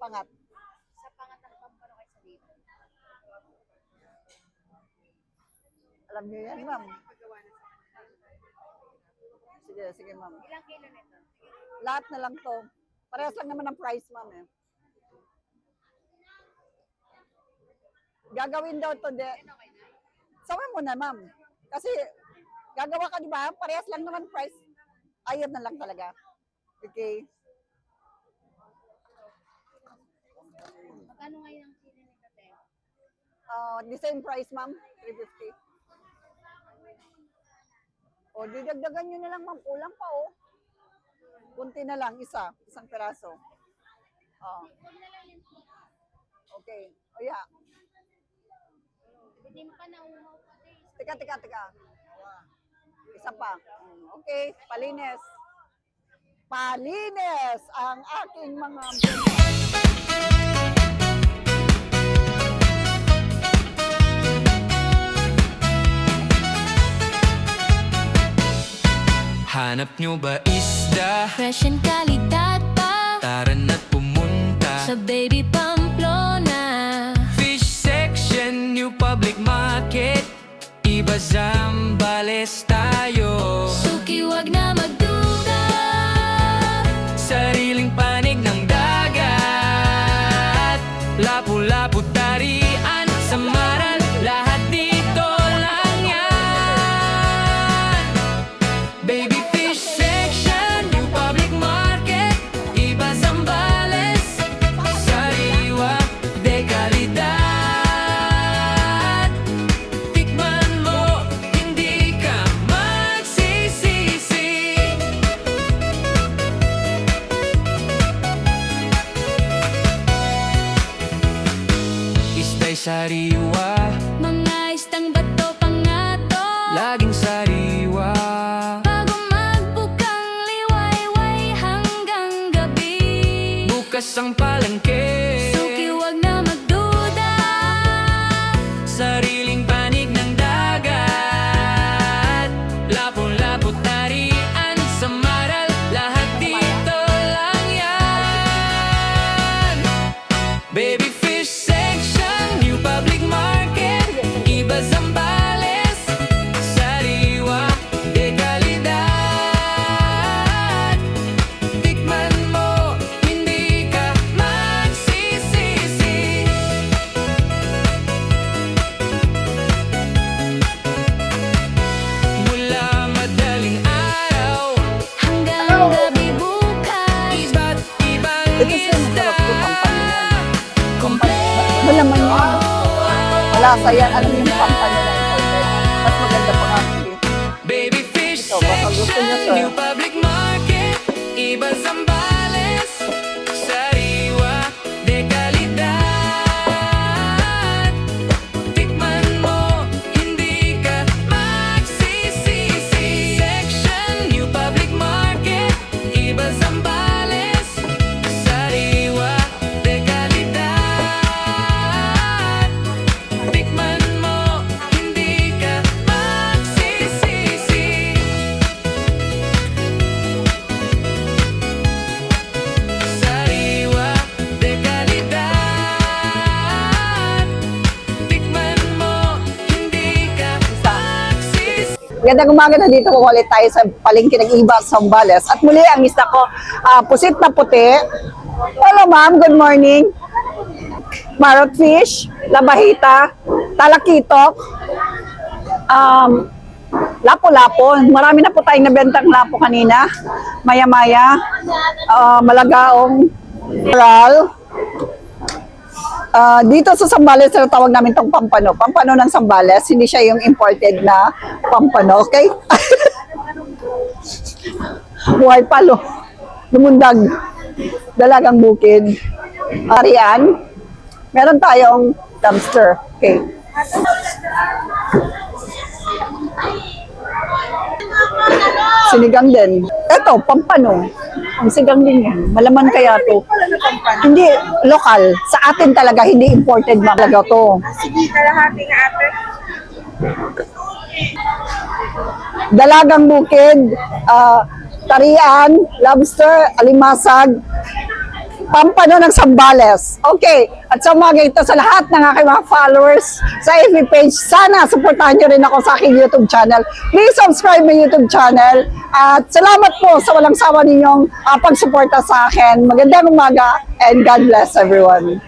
Pangat. Sa pangat ng pampano kayo sa dito. Alam niyo yan, ma'am. Sige, sige, ma'am. Ilang kilo nito? Lahat na lang to. Parehas lang naman ang price, ma'am. Eh. Gagawin daw to, de. Sabi mo na, ma'am. Kasi, gagawa ka, di ba? Parehas lang naman price. Ayun na lang talaga. Okay. Magkano ngayon ang kilo nito, te? The same price, ma'am. 350. O, didagdagan nyo na lang, ma'am. Kulang pa, oh. Kunti na lang, isang peraso. Oh. Huwag na lang yun. Okay. O, yeah. Hindi mo pa nauuhaw pa, te. Teka. Isa pa. Okay, palinis. Palinis ang aking mga... Hanap nyo ba isda? Fresh and kalidad pa Tara na't pumunta sa Baby Pamplona. Fish section, New Public Market Iba Zambales tayo. Suki, wag na magduda. Sariling panig ng dagat Lapu-lapu tarian sa maral Lahat dito lang yan. Baby fish section, New Public Market Iba Zambales Sariwa de kalidad. Tikman mo, hindi ka magsisisi. Ista'y sariwa, Mga istang bato pangato, laging sariwa. bago magbukang liwayway hanggang gabi. Bukas ang palengke, Suki, wag na magduda. sariling panig ng dagat Lapu-lapu tarian sa maral Lahat dito lang yan. Baby fish section, New Public Market Iba Zambales Sariwa de kalidad. Tikman mo, hindi ka magsisisi. Mula madaling araw Hanggang gabi bukas. Iba't ibang Ito siya, isda. masarap po pampano. Kompleto. Malaman yan. Malasa yan. Alam yung pampano na imported. Mas maganda pa nga. Baby fish Ito, baka gusto niyo, section, sir. New Public Market Iba Zambales Sariwa de kalidad. Tikman mo, hindi ka magsisisi. Section, New Public Market Iba Zambales Sariwa de kalidad. Tikman mo, hindi ka magsisisi. Sariwa de kalidad. Tikman mo, hindi ka magsisisi. Gandang umaga na dito ko ulit tayo sa palengke ng Iba Zambales. At muli ang isda ko, pusit na puti. Hello ma'am, good morning. Marot fish, labahita, talakitok, lapo-lapo. Marami na po tayong nabentang lapo kanina. Maya-maya, malagaong coral. Dito sa Zambales, tawag namin itong pampano. Pampano ng Zambales, hindi siya yung imported na pampano, okay? Buhay palo, lumundag, dalagang bukid, arian. Meron tayong dumpster, okay? Sinigang din. Ito, pampano. Ang sigang din yan. Malaman kaya to. Hindi, lokal. Sa atin talaga, hindi imported talaga to. Sige, kalahati nga ate. Dalagang bukid, tarian, lobster, alimasag, Pampano ng Zambales. Okay, at sa umaga ito sa lahat ng aking mga followers sa FB page, sana supportahan nyo rin ako sa aking YouTube channel. Please subscribe my YouTube channel. At salamat po sa walang sawa ninyong pagsuporta sa akin. Magandang umaga and God bless everyone.